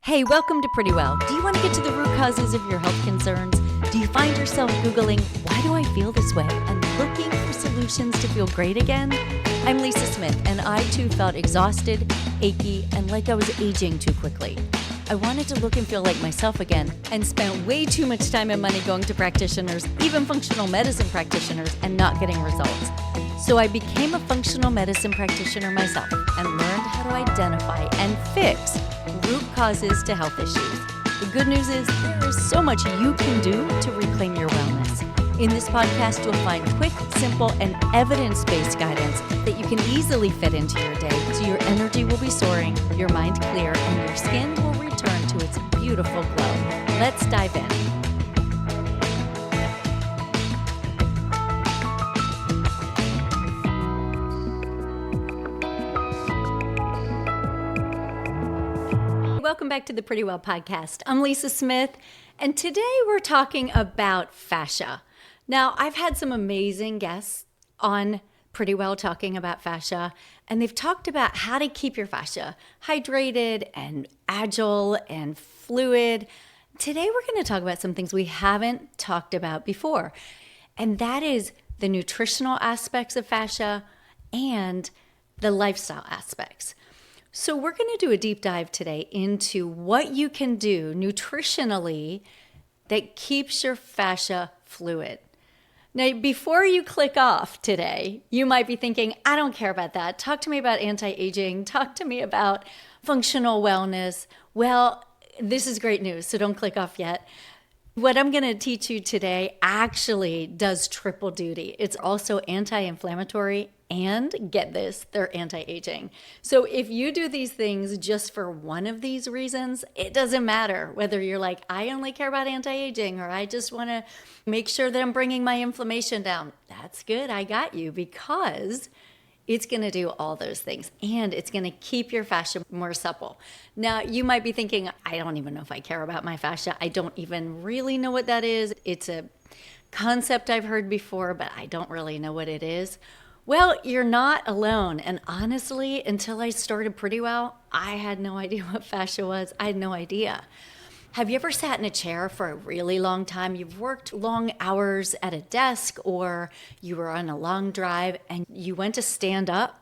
Hey, welcome to Pretty Well. Do you want to get to the root causes of your health concerns? Do you find yourself Googling, why do I feel this way? And looking for solutions to feel great again? I'm Lisa Smith, and I too felt exhausted, achy, and like I was aging too quickly. I wanted to look and feel like myself again and spent way too much time and money going to practitioners, even functional medicine practitioners, and not getting results. So I became a functional medicine practitioner myself and learned how to identify and fix root causes to health issues. The good news is there is so much you can do to reclaim your wellness. In this podcast, you'll find quick, simple, and evidence-based guidance that you can easily fit into your day so your energy will be soaring, your mind clear, and your skin will return to its beautiful glow. Let's dive in. Welcome back to the Pretty Well podcast. I'm Lisa Smith, and today we're talking about fascia. Now, I've had some amazing guests on Pretty Well talking about fascia, and they've talked about how to keep your fascia hydrated and agile and fluid. Today, we're going to talk about some things we haven't talked about before, and that is the nutritional aspects of fascia and the lifestyle aspects. So we're going to do a deep dive today into what you can do nutritionally that keeps your fascia fluid. Now, before you click off today, you might be thinking, I don't care about that. Talk to me about anti-aging. Talk to me about functional wellness. Well, this is great news, so don't click off yet. What I'm going to teach you today actually does triple duty. It's also anti-inflammatory and, get this, they're anti-aging. So if you do these things just for one of these reasons, it doesn't matter whether you're like, I only care about anti-aging, or I just want to make sure that I'm bringing my inflammation down. That's good. I got you, because it's going to do all those things, and it's going to keep your fascia more supple. Now, you might be thinking, I don't even know if I care about my fascia. I don't even really know what that is. It's a concept I've heard before, but I don't really know what it is. Well, you're not alone. And honestly, until I started Pretty Well, I had no idea what fascia was. I had no idea. Have you ever sat in a chair for a really long time? You've worked long hours at a desk, or you were on a long drive and you went to stand up,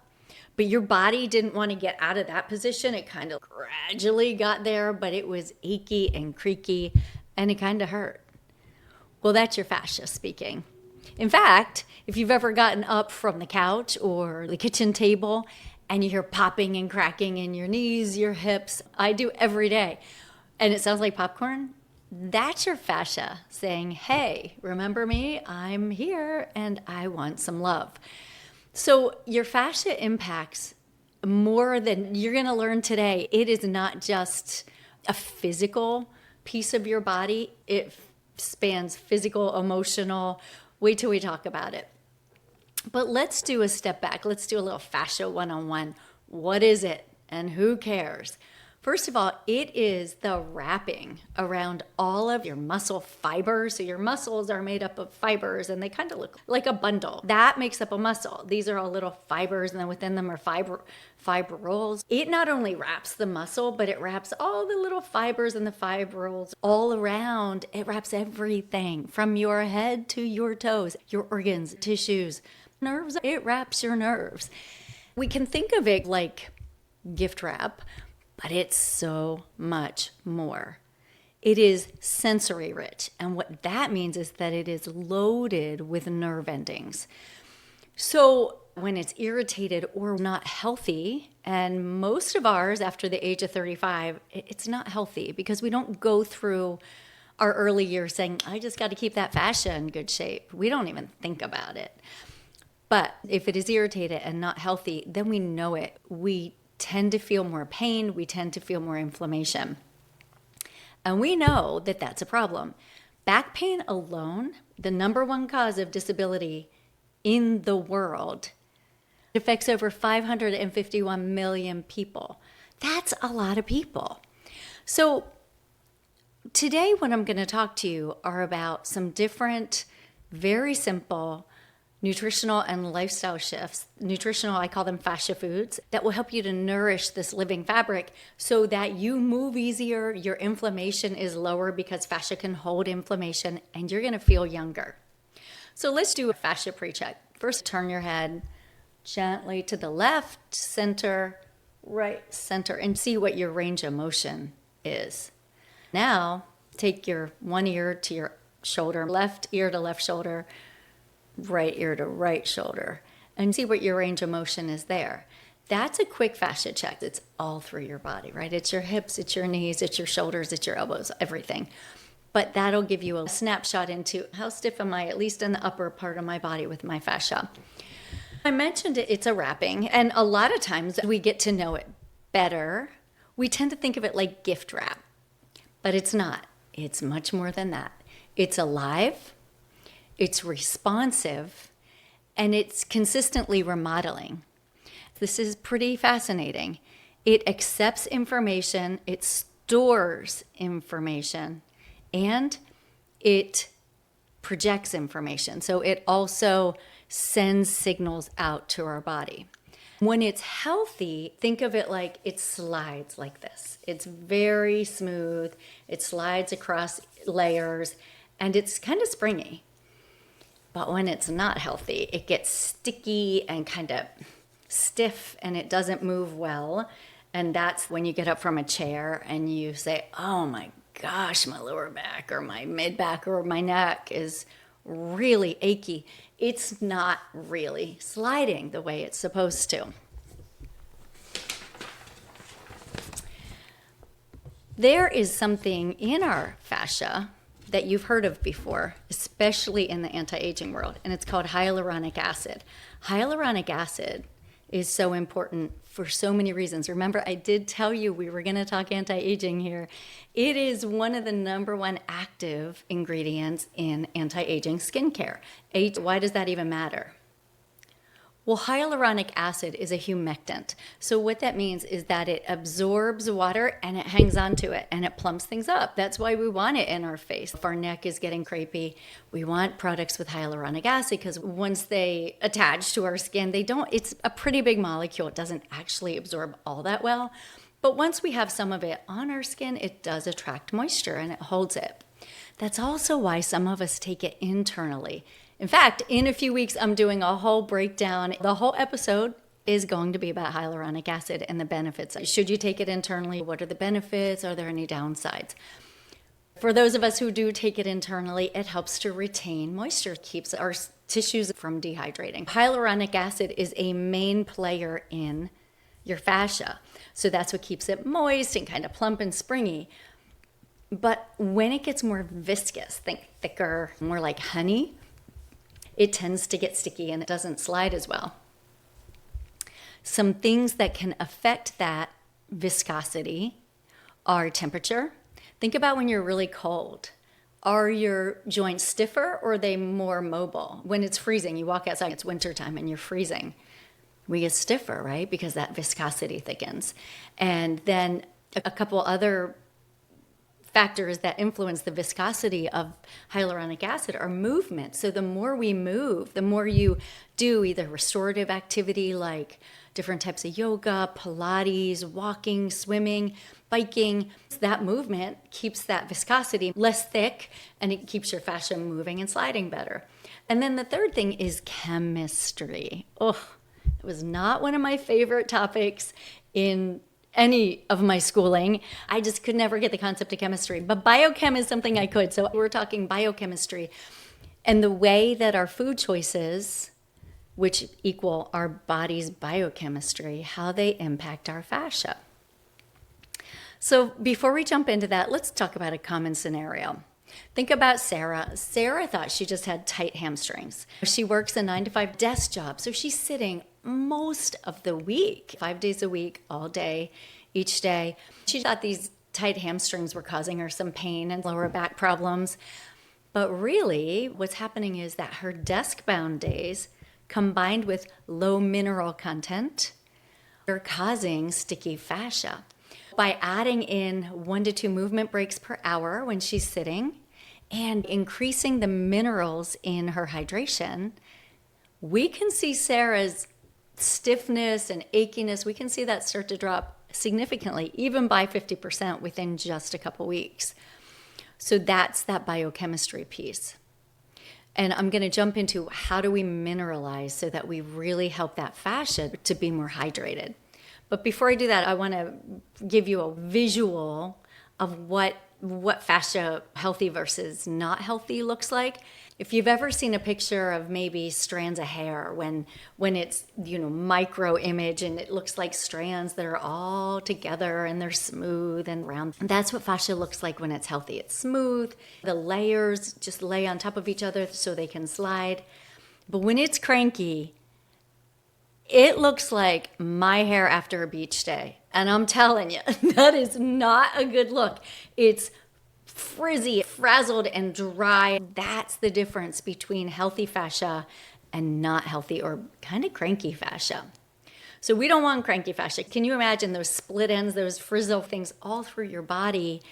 but your body didn't want to get out of that position. It kind of gradually got there, but it was achy and creaky and it kind of hurt. Well, that's your fascia speaking. In fact, if you've ever gotten up from the couch or the kitchen table and you hear popping and cracking in your knees, your hips, I do every day, and it sounds like popcorn, that's your fascia saying, hey, remember me? I'm here and I want some love. So your fascia impacts more than you're going to learn today. It is not just a physical piece of your body. It spans physical, emotional. Wait till we talk about it. But let's do a step back. Let's do a little fascia one-on-one. What is it and who cares? First of all, it is the wrapping around all of your muscle fibers. So your muscles are made up of fibers, and they kind of look like a bundle. That makes up a muscle. These are all little fibers, and then within them are fibrils. It not only wraps the muscle, but it wraps all the little fibers and the fibrils all around. It wraps everything from your head to your toes, your organs, tissues, nerves. It wraps your nerves. We can think of it like gift wrap, but it's so much more. It is sensory rich. And what that means is that it is loaded with nerve endings. So when it's irritated or not healthy, and most of ours after the age of 35, it's not healthy because we don't go through our early years saying, I just got to keep that fascia in good shape. We don't even think about it. But if it is irritated and not healthy, then we know it. We tend to feel more pain, we tend to feel more inflammation. And we know that that's a problem. Back pain alone, the number one cause of disability in the world, affects over 551 million people. That's a lot of people. So today what I'm going to talk to you are about some different, very simple nutritional and lifestyle shifts. Nutritional, I call them fascia foods, that will help you to nourish this living fabric so that you move easier, your inflammation is lower because fascia can hold inflammation, and you're gonna feel younger. So let's do a fascia pre-check. First, turn your head gently to the left, center, right, center, and see what your range of motion is. Now, take your one ear to your shoulder, left ear to left shoulder, right ear to right shoulder, and see what your range of motion is there. That's a quick fascia check. It's all through your body, right? It's your hips, it's your knees, it's your shoulders, it's your elbows, everything. But that'll give you a snapshot into how stiff am I, at least in the upper part of my body with my fascia. I mentioned it's a wrapping, and a lot of times we get to know it better. We tend to think of it like gift wrap, but it's not. It's much more than that. It's alive, it's responsive, and it's consistently remodeling. This is pretty fascinating. It accepts information, it stores information, and it projects information. So it also sends signals out to our body. When it's healthy, think of it like it slides like this. It's very smooth, it slides across layers, and it's kind of springy. But when it's not healthy, it gets sticky and kind of stiff, and it doesn't move well. And that's when you get up from a chair and you say, oh my gosh, my lower back or my mid back or my neck is really achy. It's not really sliding the way it's supposed to. There is something in our fascia that you've heard of before, especially in the anti-aging world, and it's called hyaluronic acid. Hyaluronic acid is so important for so many reasons. Remember, I did tell you we were going to talk anti-aging here. It is one of the number one active ingredients in anti-aging skincare. Why does that even matter? Well, hyaluronic acid is a humectant. So what that means is that it absorbs water and it hangs onto it and it plumps things up. That's why we want it in our face. If our neck is getting crepey, we want products with hyaluronic acid because once they attach to our skin, it's a pretty big molecule. It doesn't actually absorb all that well. But once we have some of it on our skin, it does attract moisture and it holds it. That's also why some of us take it internally. In fact, in a few weeks, I'm doing a whole breakdown. The whole episode is going to be about hyaluronic acid and the benefits. Should you take it internally? What are the benefits? Are there any downsides? For those of us who do take it internally, it helps to retain moisture, keeps our tissues from dehydrating. Hyaluronic acid is a main player in your fascia. So that's what keeps it moist and kind of plump and springy. But when it gets more viscous, think thicker, more like honey, it tends to get sticky and it doesn't slide as well. Some things that can affect that viscosity are temperature. Think about when you're really cold. Are your joints stiffer or are they more mobile? When it's freezing, you walk outside, it's wintertime and you're freezing. We get stiffer, right? Because that viscosity thickens. And then a couple other factors that influence the viscosity of hyaluronic acid are movement. So the more we move, the more you do either restorative activity like different types of yoga, Pilates, walking, swimming, biking, that movement keeps that viscosity less thick and it keeps your fascia moving and sliding better. And then the third thing is chemistry. Oh, it was not one of my favorite topics in any of my schooling. I just could never get the concept of chemistry, but biochem is something I could. So we're talking biochemistry and the way that our food choices, which equal our body's biochemistry, how they impact our fascia. So before we jump into that, let's talk about a common scenario. Think about Sarah. Sarah thought she just had tight hamstrings. She works a 9-to-5 desk job, so she's sitting most of the week, 5 days a week, all day, each day. She thought these tight hamstrings were causing her some pain and lower back problems. But really, what's happening is that her desk-bound days, combined with low mineral content, are causing sticky fascia. By adding in 1 to 2 movement breaks per hour when she's sitting and increasing the minerals in her hydration, we can see Sarah's stiffness and achiness, we can see that start to drop significantly, even by 50% within just a couple weeks. So that's that biochemistry piece. And I'm going to jump into how do we mineralize so that we really help that fascia to be more hydrated. But before I do that, I want to give you a visual of what fascia healthy versus not healthy looks like. If you've ever seen a picture of maybe strands of hair when it's, micro image and it looks like strands that are all together and they're smooth and round. That's what fascia looks like when it's healthy. It's smooth. The layers just lay on top of each other so they can slide. But when it's cranky, it looks like my hair after a beach day. And I'm telling you, that is not a good look. It's frizzy, frazzled, and dry. That's the difference between healthy fascia and not healthy or kind of cranky fascia. So we don't want cranky fascia. Can you imagine those split ends, those frizzle things all through your body?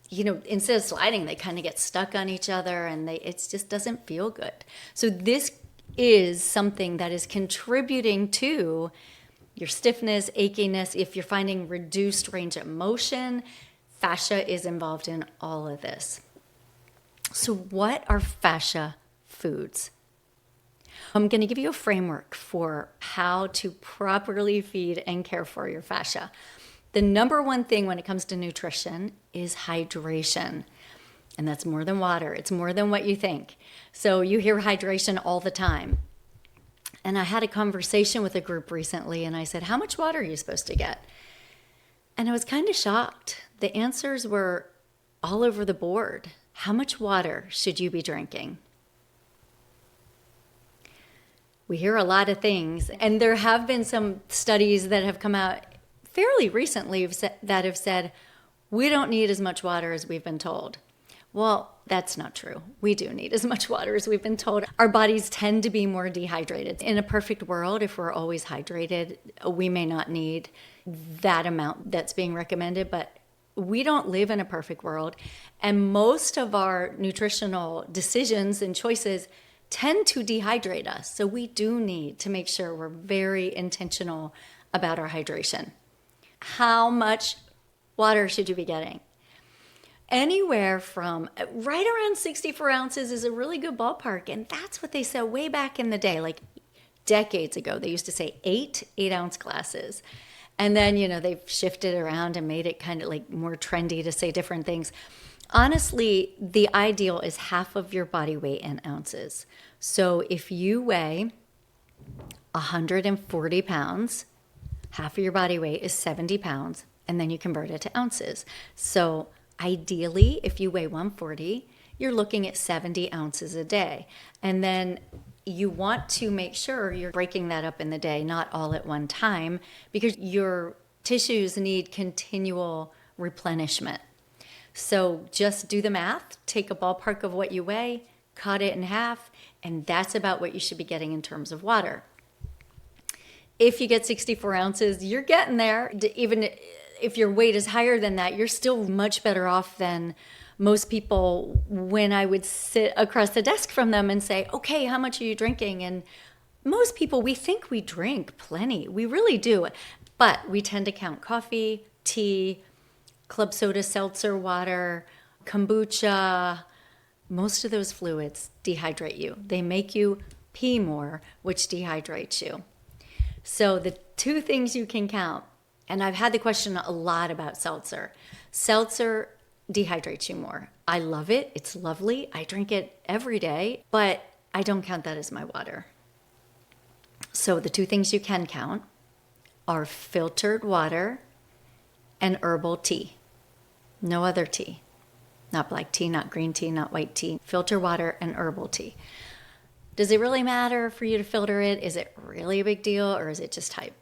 Instead of sliding, they kind of get stuck on each other and it just doesn't feel good. So this is something that is contributing to your stiffness, achiness. If you're finding reduced range of motion, fascia is involved in all of this. So what are fascia foods? I'm going to give you a framework for how to properly feed and care for your fascia. The number one thing when it comes to nutrition is hydration. And that's more than water. It's more than what you think. So you hear hydration all the time. And I had a conversation with a group recently and I said, how much water are you supposed to get? And I was kind of shocked. The answers were all over the board. How much water should you be drinking? We hear a lot of things, and there have been some studies that have come out fairly recently that have said, we don't need as much water as we've been told. Well, that's not true. We do need as much water as we've been told. Our bodies tend to be more dehydrated. In a perfect world, if we're always hydrated, we may not need that amount that's being recommended, but we don't live in a perfect world. And most of our nutritional decisions and choices tend to dehydrate us. So we do need to make sure we're very intentional about our hydration. How much water should you be getting? Anywhere from right around 64 ounces is a really good ballpark. And that's what they said way back in the day, like decades ago. They used to say 8-ounce glasses. And then, they've shifted around and made it kind of like more trendy to say different things. Honestly, the ideal is half of your body weight in ounces. So if you weigh 140 pounds, half of your body weight is 70 pounds, and then you convert it to ounces. So ideally, if you weigh 140, you're looking at 70 ounces a day. And then you want to make sure you're breaking that up in the day, not all at one time, because your tissues need continual replenishment. So just do the math, take a ballpark of what you weigh, cut it in half, and that's about what you should be getting in terms of water. If you get 64 ounces, you're getting there. Even if your weight is higher than that, you're still much better off than most people when I would sit across the desk from them and say, okay, how much are you drinking? And most people, we think we drink plenty. We really do. But we tend to count coffee, tea, club soda, seltzer water, kombucha. Most of those fluids dehydrate you. They make you pee more, which dehydrates you. So the two things you can count, and I've had the question a lot about seltzer. Seltzer dehydrates you more. I love it. It's lovely. I drink it every day, but I don't count that as my water. So the two things you can count are filtered water and herbal tea. No other tea. Not black tea, not green tea, not white tea. Filter water and herbal tea. Does it really matter for you to filter it? Is it really a big deal, or is it just hype?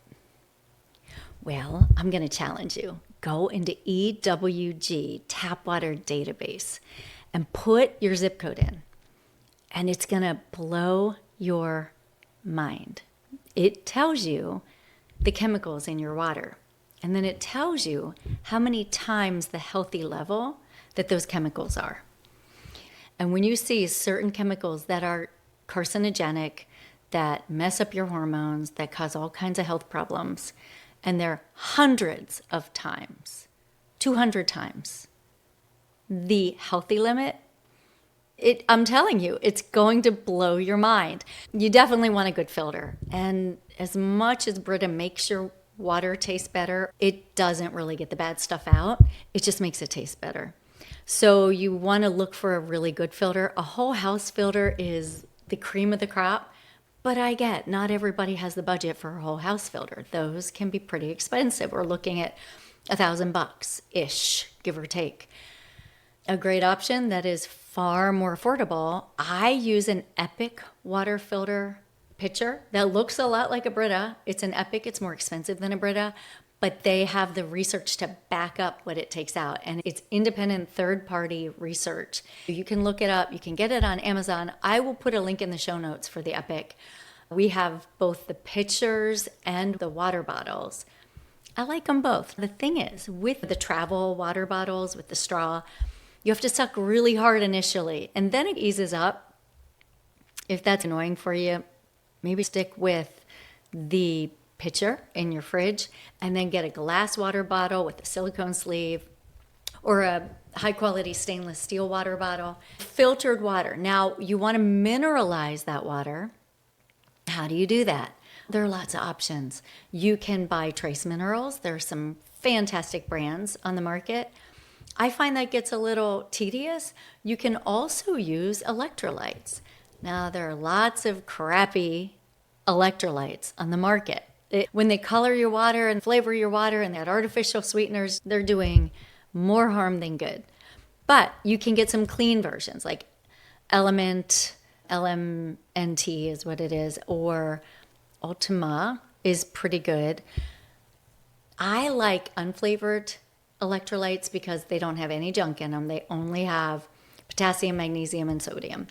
Well, I'm going to challenge you. Go into EWG, tap water database, and put your zip code in. And it's going to blow your mind. It tells you the chemicals in your water. And then it tells you how many times the healthy level that those chemicals are. And when you see certain chemicals that are carcinogenic, that mess up your hormones, that cause all kinds of health problems. And they're hundreds of times, 200 times the healthy limit. I'm telling you, it's going to blow your mind. You definitely want a good filter. And as much as Brita makes your water taste better, it doesn't really get the bad stuff out. It just makes it taste better. So you want to look for a really good filter. A whole house filter is the cream of the crop. But I get not everybody has the budget for a whole house filter. Those can be pretty expensive. We're looking at $1,000-ish, give or take. A great option that is far more affordable. I use an Epic water filter pitcher that looks a lot like a Brita. It's an Epic. It's more expensive than a Brita, but they have the research to back up what it takes out. And it's independent third-party research. You can look it up. You can get it on Amazon. I will put a link in the show notes for the Epic. We have both the pitchers and the water bottles. I like them both. The thing is, with the travel water bottles, with the straw, you have to suck really hard initially, and then it eases up. If that's annoying for you, maybe stick with the pitcher in your fridge and then get a glass water bottle with a silicone sleeve or a high quality stainless steel water bottle. Filtered water. Now, you want to mineralize that water. How do you do that? There are lots of options. You can buy trace minerals. There are some fantastic brands on the market. I find that gets a little tedious. You can also use electrolytes. Now, there are lots of crappy electrolytes on the market. When they color your water and flavor your water and add artificial sweeteners, they're doing more harm than good. But you can get some clean versions like Element, LMNT is what it is, or Ultima is pretty good. I like unflavored electrolytes because they don't have any junk in them. They only have potassium, magnesium, and sodium.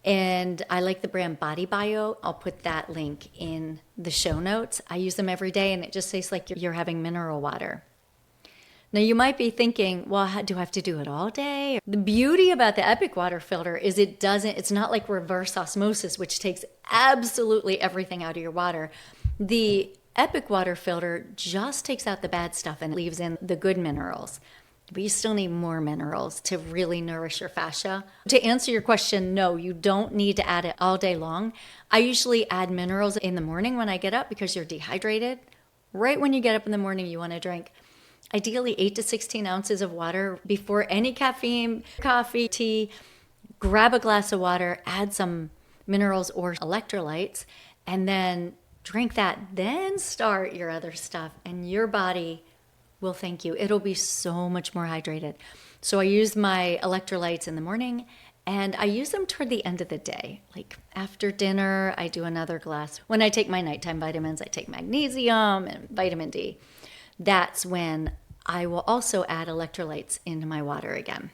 And I like the brand Body Bio. I'll put that link in the show notes. I use them every day, and it just tastes like you're having mineral water. Now, you might be thinking, well, how do I have to do it all day? The beauty about the Epic water filter is it's not like reverse osmosis, which takes absolutely everything out of your water. The Epic water filter just takes out the bad stuff and leaves in the good minerals. But you still need more minerals to really nourish your fascia. To answer your question, no, you don't need to add it all day long. I usually add minerals in the morning when I get up because you're dehydrated. Right when you get up in the morning, you want to drink ideally 8 to 16 ounces of water before any caffeine, coffee, tea. Grab a glass of water, add some minerals or electrolytes, and then drink that. Then start your other stuff, and your body will thank you. It'll be so much more hydrated. So I use my electrolytes in the morning, and I use them toward the end of the day. Like after dinner, I do another glass. When I take my nighttime vitamins, I take magnesium and vitamin D. That's when I will also add electrolytes into my water again.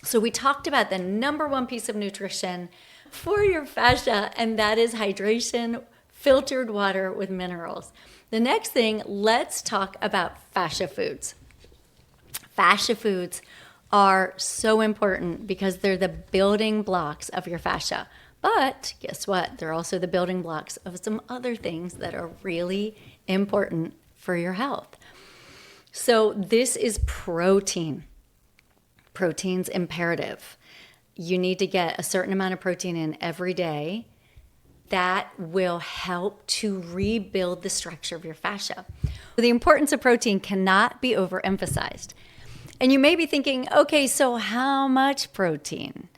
So we talked about the number one piece of nutrition for your fascia, and that is hydration, filtered water with minerals. The next thing, let's talk about fascia foods. Fascia foods are so important because they're the building blocks of your fascia. But guess what? They're also the building blocks of some other things that are really important for your health. So this is protein. Protein's imperative. You need to get a certain amount of protein in every day. That will help to rebuild the structure of your fascia. The importance of protein cannot be overemphasized. And you may be thinking, okay, so how much protein?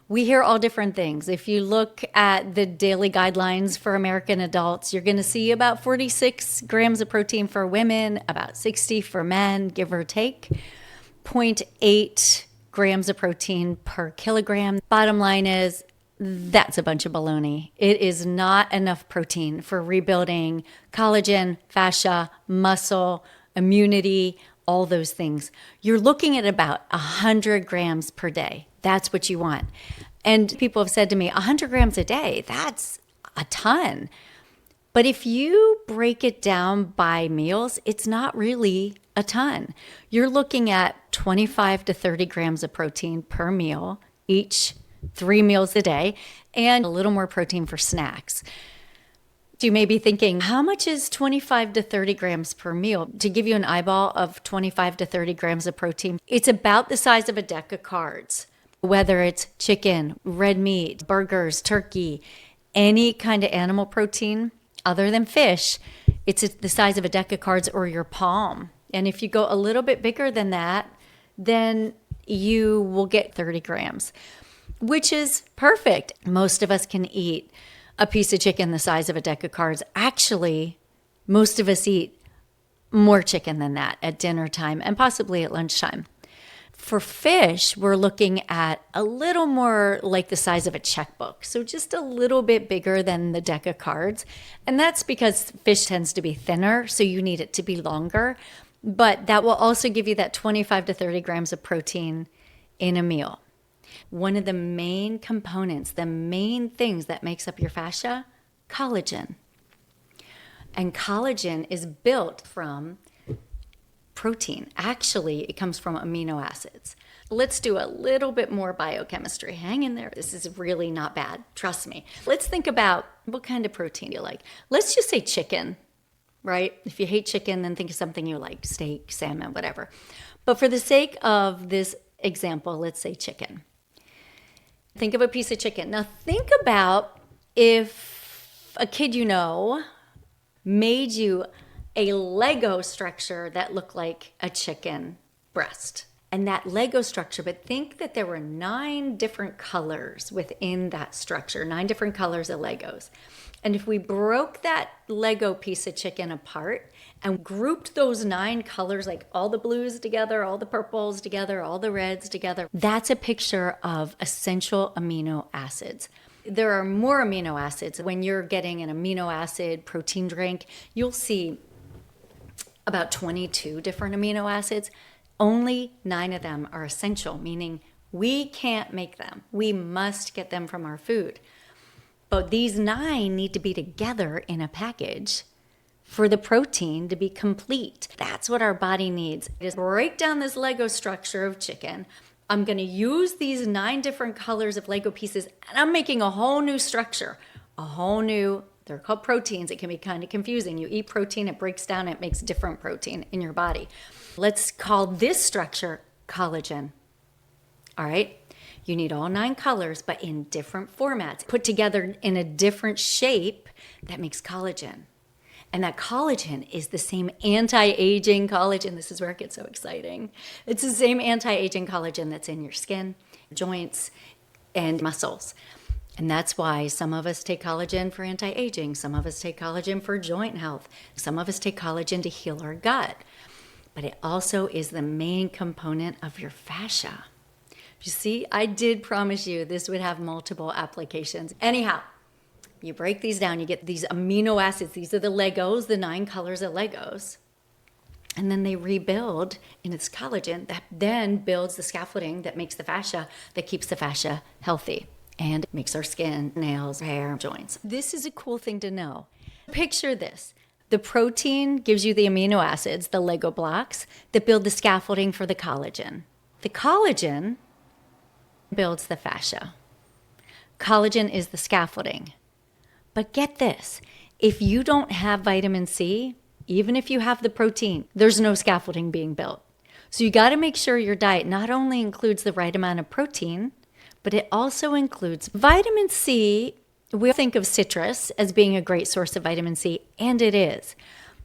We hear all different things. If you look at the daily guidelines for American adults, you're going to see about 46 grams of protein for women, about 60 for men, give or take, 0.8 grams of protein per kilogram. Bottom line is, that's a bunch of baloney. It is not enough protein for rebuilding collagen, fascia, muscle, immunity, all those things. You're looking at about 100 grams per day. That's what you want. And people have said to me, 100 grams a day, that's a ton. But if you break it down by meals, it's not really a ton. You're looking at 25 to 30 grams of protein per meal each 3 meals a day, and a little more protein for snacks. You may be thinking, how much is 25 to 30 grams per meal? To give you an eyeball of 25 to 30 grams of protein, it's about the size of a deck of cards. Whether it's chicken, red meat, burgers, turkey, any kind of animal protein other than fish, it's the size of a deck of cards or your palm. And if you go a little bit bigger than that, then you will get 30 grams, which is perfect. Most of us can eat a piece of chicken the size of a deck of cards. Actually, most of us eat more chicken than that at dinner time and possibly at lunchtime. For fish, we're looking at a little more like the size of a checkbook. So just a little bit bigger than the deck of cards. And that's because fish tends to be thinner, so you need it to be longer. But that will also give you that 25 to 30 grams of protein in a meal. One of the main components, the main things that makes up your fascia, collagen. And collagen is built from protein. Actually, it comes from amino acids. Let's do a little bit more biochemistry. Hang in there. This is really not bad. Trust me. Let's think about what kind of protein you like. Let's just say chicken, right? If you hate chicken, then think of something you like, steak, salmon, whatever. But for the sake of this example, let's say chicken. Think of a piece of chicken. Now think about if a kid you know made you a Lego structure that looked like a chicken breast. And that Lego structure, but think that there were 9 different colors within that structure, 9 different colors of Legos. And if we broke that Lego piece of chicken apart and grouped those 9 colors, like all the blues together, all the purples together, all the reds together, that's a picture of essential amino acids. There are more amino acids. When you're getting an amino acid protein drink, you'll see about 22 different amino acids. Only 9 of them are essential, meaning we can't make them. We must get them from our food. But these 9 need to be together in a package for the protein to be complete. That's what our body needs. Just break down this Lego structure of chicken. I'm going to use these 9 different colors of Lego pieces, and I'm making a whole new structure, they're called proteins. It can be kind of confusing. You eat protein, it breaks down, it makes different protein in your body. Let's call this structure collagen. All right? You need all 9 colors, but in different formats, put together in a different shape. That makes collagen. And that collagen is the same anti-aging collagen. This is where it gets so exciting. It's the same anti-aging collagen that's in your skin, joints, and muscles. And that's why some of us take collagen for anti-aging. Some of us take collagen for joint health. Some of us take collagen to heal our gut. But it also is the main component of your fascia. You see, I did promise you this would have multiple applications. Anyhow, you break these down, you get these amino acids. These are the Legos, the 9 colors of Legos. And then they rebuild in its collagen that then builds the scaffolding that makes the fascia, that keeps the fascia healthy and makes our skin, nails, hair, joints. This is a cool thing to know. Picture this. The protein gives you the amino acids, the Lego blocks, that build the scaffolding for the collagen. The collagen builds the fascia. Collagen is the scaffolding. But get this, if you don't have vitamin C, even if you have the protein, there's no scaffolding being built. So you got to make sure your diet not only includes the right amount of protein, but it also includes vitamin C. We think of citrus as being a great source of vitamin C, and it is.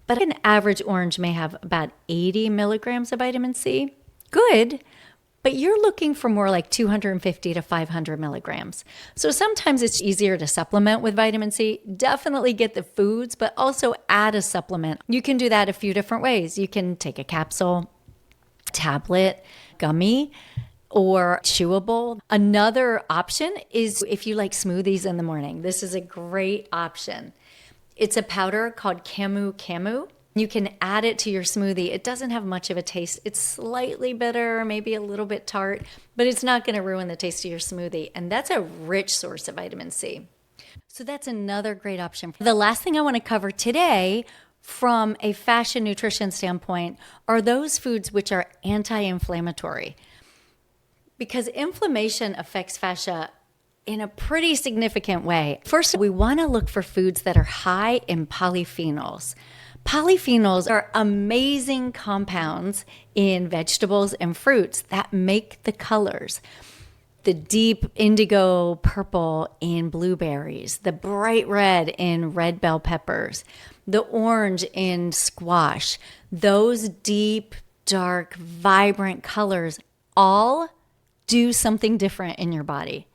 But an average orange may have about 80 milligrams of vitamin C. Good, but you're looking for more like 250 to 500 milligrams. So sometimes it's easier to supplement with vitamin C. Definitely get the foods, but also add a supplement. You can do that a few different ways. You can take a capsule, tablet, gummy, or chewable. Another option is if you like smoothies in the morning. This is a great option. It's a powder called camu. You can add it to your smoothie. It doesn't have much of a taste. It's slightly bitter, maybe a little bit tart, but it's not going to ruin the taste of your smoothie. And that's a rich source of vitamin C. So that's another great option. The last thing I want to cover today from a fascia nutrition standpoint are those foods which are anti-inflammatory. Because inflammation affects fascia in a pretty significant way. First, we want to look for foods that are high in polyphenols. Polyphenols are amazing compounds in vegetables and fruits that make the colors. The deep indigo purple in blueberries, the bright red in red bell peppers, the orange in squash. Those deep, dark, vibrant colors all do something different in your body.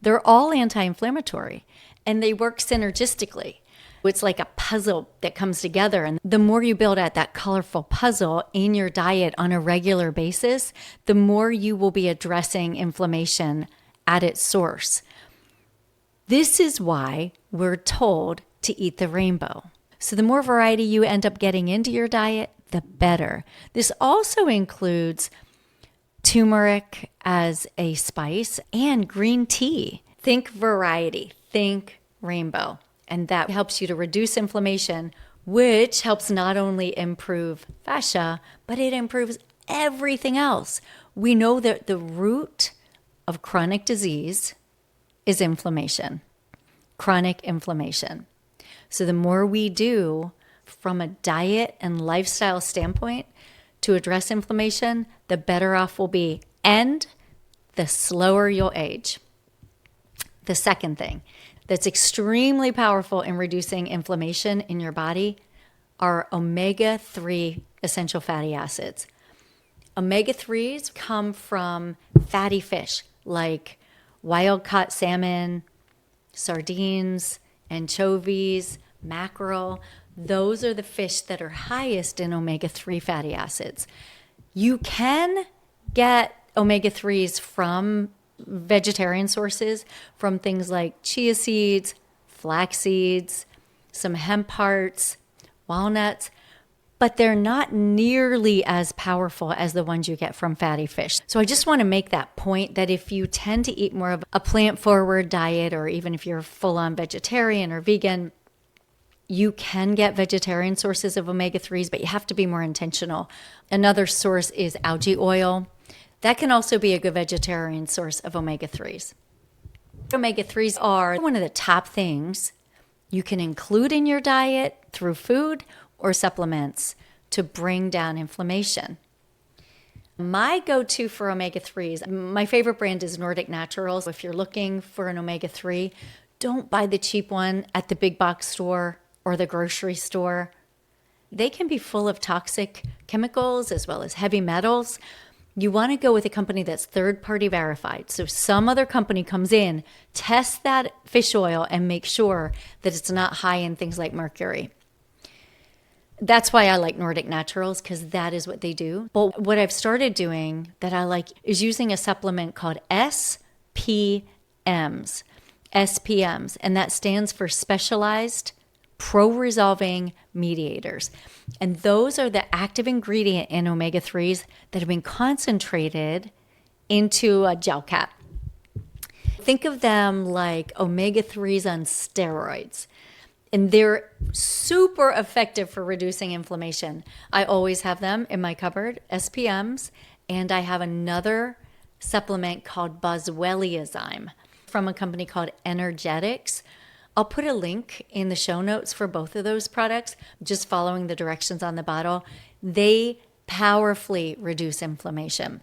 They're all anti-inflammatory and they work synergistically. It's like a puzzle that comes together. And the more you build out that colorful puzzle in your diet on a regular basis, the more you will be addressing inflammation at its source. This is why we're told to eat the rainbow. So the more variety you end up getting into your diet, the better. This also includes turmeric as a spice and green tea. Think variety, think rainbow. And that helps you to reduce inflammation, which helps not only improve fascia, but it improves everything else. We know that the root of chronic disease is inflammation, chronic inflammation. So the more we do from a diet and lifestyle standpoint to address inflammation, the better off we'll be, and the slower you'll age. The second thing that's extremely powerful in reducing inflammation in your body are omega-3 essential fatty acids. Omega-3s come from fatty fish like wild-caught salmon, sardines, anchovies, mackerel. Those are the fish that are highest in omega-3 fatty acids. You can get omega-3s from vegetarian sources, from things like chia seeds, flax seeds, some hemp hearts, walnuts, but they're not nearly as powerful as the ones you get from fatty fish. So I just want to make that point that if you tend to eat more of a plant-forward diet, or even if you're full-on vegetarian or vegan, you can get vegetarian sources of omega-3s, but you have to be more intentional. Another source is algae oil. That can also be a good vegetarian source of omega-3s. Omega-3s are one of the top things you can include in your diet through food or supplements to bring down inflammation. My go-to for omega-3s, my favorite brand is Nordic Naturals. If you're looking for an omega-3, don't buy the cheap one at the big box store or the grocery store. They can be full of toxic chemicals as well as heavy metals. You want to go with a company that's third-party verified. So some other company comes in, tests that fish oil, and make sure that it's not high in things like mercury. That's why I like Nordic Naturals, because that is what they do. But what I've started doing that I like is using a supplement called SPMs, and that stands for Specialized Pro-Resolving Mediators. And those are the active ingredient in omega-3s that have been concentrated into a gel cap. Think of them like omega-3s on steroids. And they're super effective for reducing inflammation. I always have them in my cupboard, SPMs, and I have another supplement called boswelliazyme from a company called Energetics. I'll put a link in the show notes for both of those products, just following the directions on the bottle. They powerfully reduce inflammation.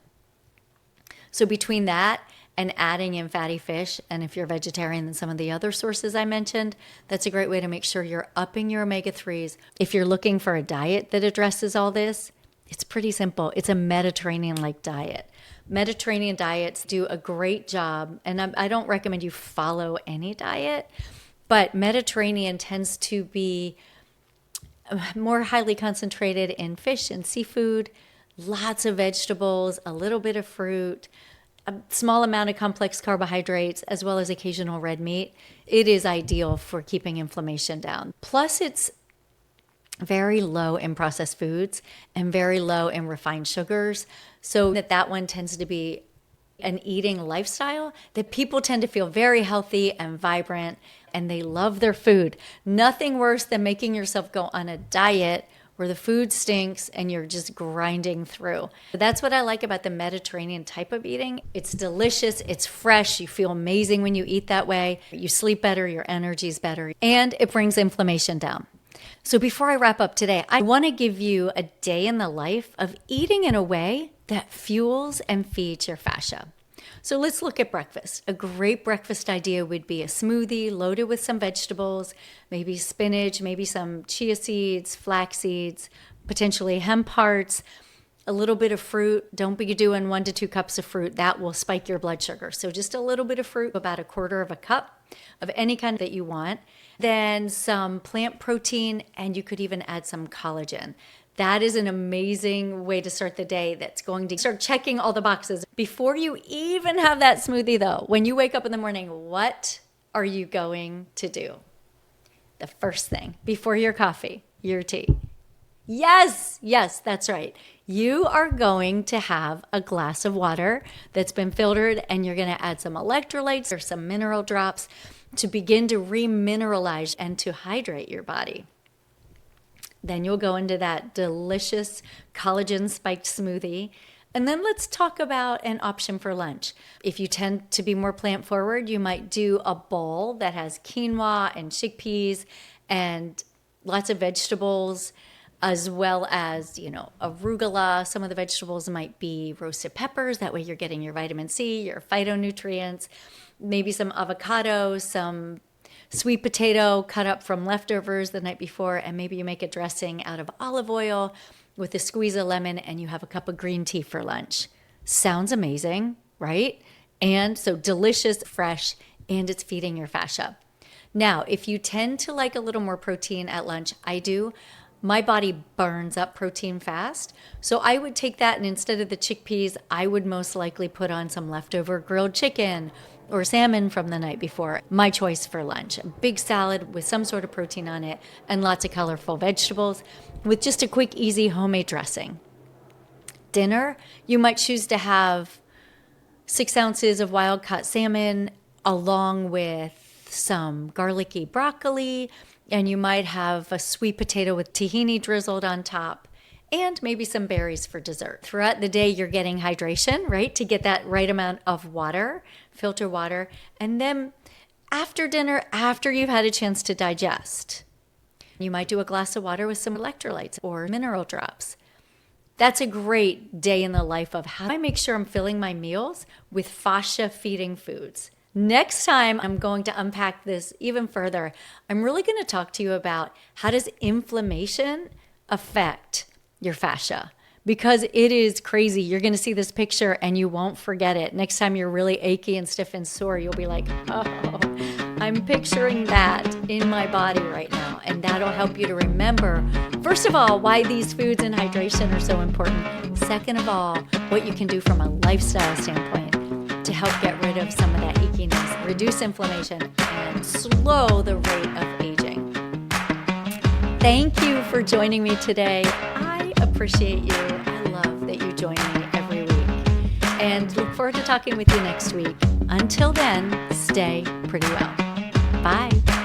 So between that and adding in fatty fish, and if you're vegetarian, then some of the other sources I mentioned, that's a great way to make sure you're upping your omega-3s. If you're looking for a diet that addresses all this, it's pretty simple. It's a Mediterranean-like diet. Mediterranean diets do a great job, and I don't recommend you follow any diet, but Mediterranean tends to be more highly concentrated in fish and seafood, lots of vegetables, a little bit of fruit, a small amount of complex carbohydrates, as well as occasional red meat. It is ideal for keeping inflammation down. Plus, it's very low in processed foods and very low in refined sugars, so that one tends to be an eating lifestyle that people tend to feel very healthy and vibrant, and they love their food. Nothing worse than making yourself go on a diet where the food stinks and you're just grinding through. That's what I like about the Mediterranean type of eating. It's delicious, it's fresh, you feel amazing when you eat that way, you sleep better, your energy's better, and it brings inflammation down. So before I wrap up today, I want to give you a day in the life of eating in a way that fuels and feeds your fascia. So let's look at breakfast. A great breakfast idea would be a smoothie loaded with some vegetables, maybe spinach, maybe some chia seeds, flax seeds, potentially hemp hearts, a little bit of fruit. Don't be doing 1 to 2 cups of fruit. That will spike your blood sugar. So just a little bit of fruit, about 1/4 of a cup of any kind that you want. Then some plant protein, and you could even add some collagen. That is an amazing way to start the day that's going to start checking all the boxes. Before you even have that smoothie though, when you wake up in the morning, what are you going to do? The first thing, before your coffee, your tea. Yes, that's right. You are going to have a glass of water that's been filtered, and you're going to add some electrolytes or some mineral drops to begin to remineralize and to hydrate your body. Then you'll go into that delicious collagen spiked smoothie. And then let's talk about an option for lunch. If you tend to be more plant forward, you might do a bowl that has quinoa and chickpeas and lots of vegetables, as well as, arugula. Some of the vegetables might be roasted peppers. That way you're getting your vitamin C, your phytonutrients, maybe some avocado, some sweet potato cut up from leftovers the night before, and maybe you make a dressing out of olive oil with a squeeze of lemon, and you have a cup of green tea for lunch. Sounds amazing, right? And so delicious, fresh, and it's feeding your fascia. Now, if you tend to like a little more protein at lunch, I do. My body burns up protein fast. So I would take that, and instead of the chickpeas, I would most likely put on some leftover grilled chicken or salmon from the night before. My choice for lunch. A big salad with some sort of protein on it and lots of colorful vegetables with just a quick, easy homemade dressing. Dinner, you might choose to have 6 ounces of wild caught salmon along with some garlicky broccoli, and you might have a sweet potato with tahini drizzled on top, and maybe some berries for dessert. Throughout the day, you're getting hydration, right? To get that right amount of water, filter water. And then after dinner, after you've had a chance to digest, you might do a glass of water with some electrolytes or mineral drops. That's a great day in the life of how I make sure I'm filling my meals with fascia-feeding foods. Next time, I'm going to unpack this even further. I'm really going to talk to you about how does inflammation affect your fascia, because it is crazy. You're going to see this picture and you won't forget it. Next time you're really achy and stiff and sore, you'll be like, oh, I'm picturing that in my body right now. And that'll help you to remember, first of all, why these foods and hydration are so important. Second of all, what you can do from a lifestyle standpoint to help get rid of some of that achiness, reduce inflammation, and slow the rate of aging. Thank you for joining me today. I appreciate you. I love that you join me every week. And look forward to talking with you next week. Until then, stay pretty well. Bye.